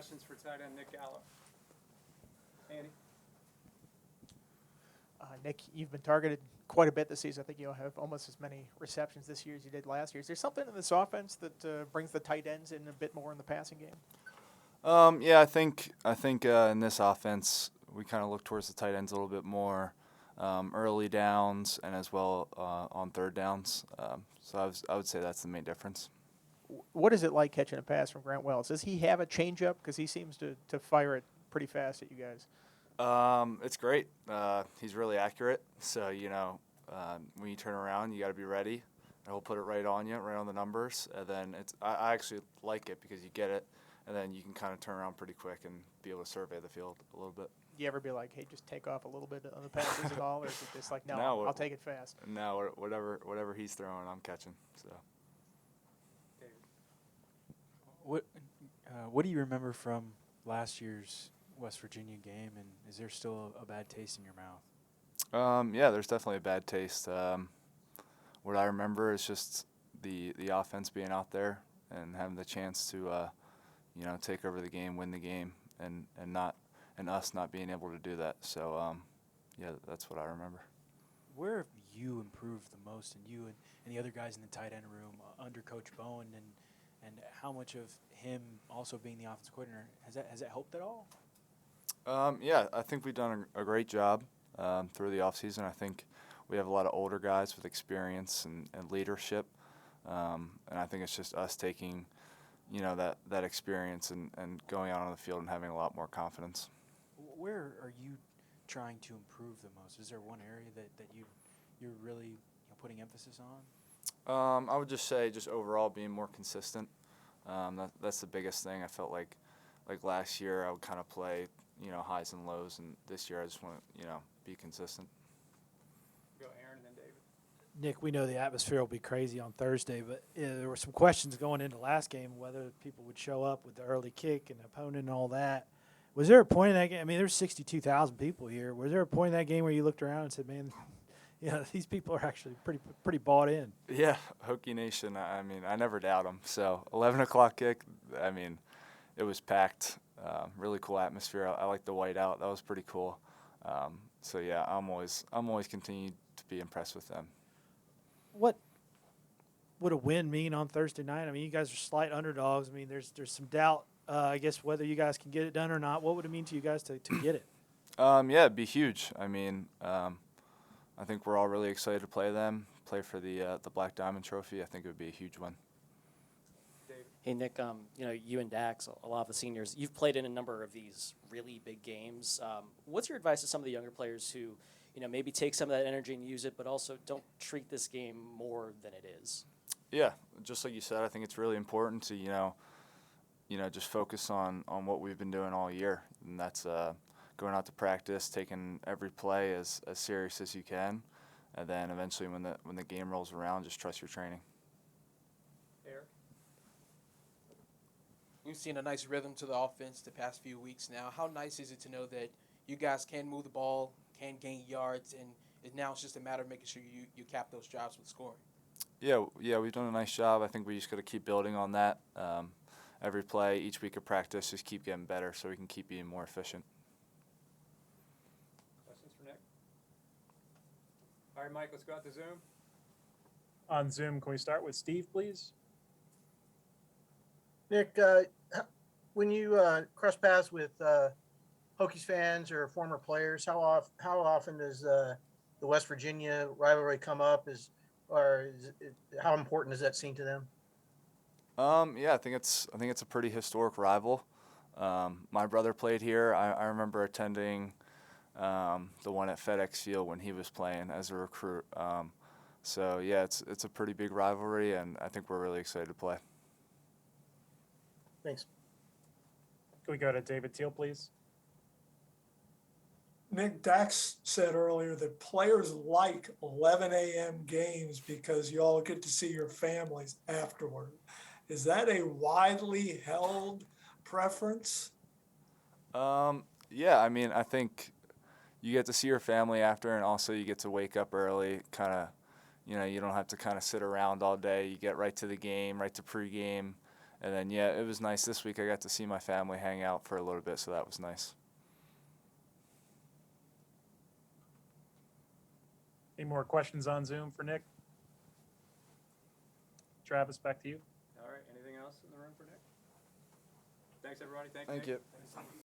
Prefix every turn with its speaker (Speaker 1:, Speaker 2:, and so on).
Speaker 1: questions for tight end Nick Gallo. Andy?
Speaker 2: Nick, you've been targeted quite a bit this season. I think you'll have almost as many receptions this year as you did last year. Is there something in this offense that brings the tight ends in a bit more in the passing game?
Speaker 3: Yeah, I think in this offense we kind of look towards the tight ends a little bit more, early downs and as well on third downs. So I would say that's the main difference.
Speaker 2: What is it like catching a pass from Grant Wells? Does he have a changeup? Because he seems to fire it pretty fast at you guys.
Speaker 3: It's great. He's really accurate. So when you turn around, you got to be ready. And he'll put it right on you, right on the numbers. And then I actually like it because you get it, and then you can kind of turn around pretty quick and be able to survey the field a little bit.
Speaker 2: You ever be like, hey, just take off a little bit on the passes at all, or is it just like, no, I'll take it fast?
Speaker 3: No, whatever he's throwing, I'm catching. So.
Speaker 4: What do you remember from last year's West Virginia game, and is there still a bad taste in your mouth?
Speaker 3: Yeah, there's definitely a bad taste. What I remember is just the offense being out there and having the chance to take over the game, win the game, and us not being able to do that. So yeah, that's what I remember.
Speaker 4: Where have you improved the most, and you and the other guys in the tight end room under Coach Bowen, and how much of him also being the offensive coordinator has that helped at all?
Speaker 3: Yeah, I think we've done a great job through the offseason. I think we have a lot of older guys with experience and leadership, and I think it's just us taking, that experience and going out on the field and having a lot more confidence.
Speaker 4: Where are you trying to improve the most? Is there one area that you're really putting emphasis on?
Speaker 3: I would just say just overall being more consistent. That's the biggest thing. I felt like last year I would kind of play highs and lows, and this year I just want to be consistent.
Speaker 1: Go Aaron and then David.
Speaker 5: Nick, we know the atmosphere will be crazy on Thursday, but there were some questions going into last game whether people would show up with the early kick and the opponent and all that. Was there a point in that game? I mean, there's 62,000 people here. Was there a point in that game where you looked around and said, man, these people are actually pretty bought in?
Speaker 3: Yeah, Hokie Nation, I mean, I never doubt them. So 11 o'clock kick, I mean, it was packed. Really cool atmosphere. I like the whiteout. That was pretty cool. So yeah, I'm always continued to be impressed with them.
Speaker 5: What would a win mean on Thursday night? I mean, you guys are slight underdogs. I mean, there's some doubt, I guess, whether you guys can get it done or not. What would it mean to you guys to get it?
Speaker 3: Yeah, it'd be huge. I mean, I think we're all really excited to play them, play for the Black Diamond Trophy. I think it would be a huge win.
Speaker 6: Hey, Nick, you and Dax, a lot of the seniors, you've played in a number of these really big games. What's your advice to some of the younger players who, maybe take some of that energy and use it, but also don't treat this game more than it is?
Speaker 3: Yeah, just like you said, I think it's really important to, just focus on what we've been doing all year, and that's going out to practice, taking every play as serious as you can, and then eventually when the game rolls around, just trust your training.
Speaker 1: Eric?
Speaker 7: We've seen a nice rhythm to the offense the past few weeks now. How nice is it to know that you guys can move the ball, can gain yards, and now it's just a matter of making sure you cap those drives with scoring? Yeah,
Speaker 3: we've done a nice job. I think we just got to keep building on that. Every play, each week of practice, just keep getting better so we can keep being more efficient.
Speaker 1: Questions for Nick? All right, Mike, let's go out to Zoom.
Speaker 8: On Zoom, can we start with Steve, please?
Speaker 9: Nick, when you cross paths with Hokies fans or former players, how often does the West Virginia rivalry come up? How important is that scene to them?
Speaker 3: Yeah, I think it's a pretty historic rival. My brother played here. I remember attending the one at FedEx Field when he was playing as a recruit. So yeah, it's a pretty big rivalry, and I think we're really excited to play.
Speaker 9: Thanks.
Speaker 8: Can we go to David Teal, please?
Speaker 10: Nick, Dax said earlier that players like 11 a.m. games because you all get to see your families afterward. Is that a widely held preference?
Speaker 3: Yeah, I mean, I think you get to see your family after, and also you get to wake up early, kind of, you don't have to kind of sit around all day. You get right to the game, right to pregame, And then, yeah, it was nice this week. I got to see my family hang out for a little bit, so that was nice.
Speaker 8: Any more questions on Zoom for Nick? Travis, back to you.
Speaker 1: All right, anything else in the room for Nick? Thanks, everybody. Thank
Speaker 3: Thank
Speaker 1: Nick.
Speaker 3: you.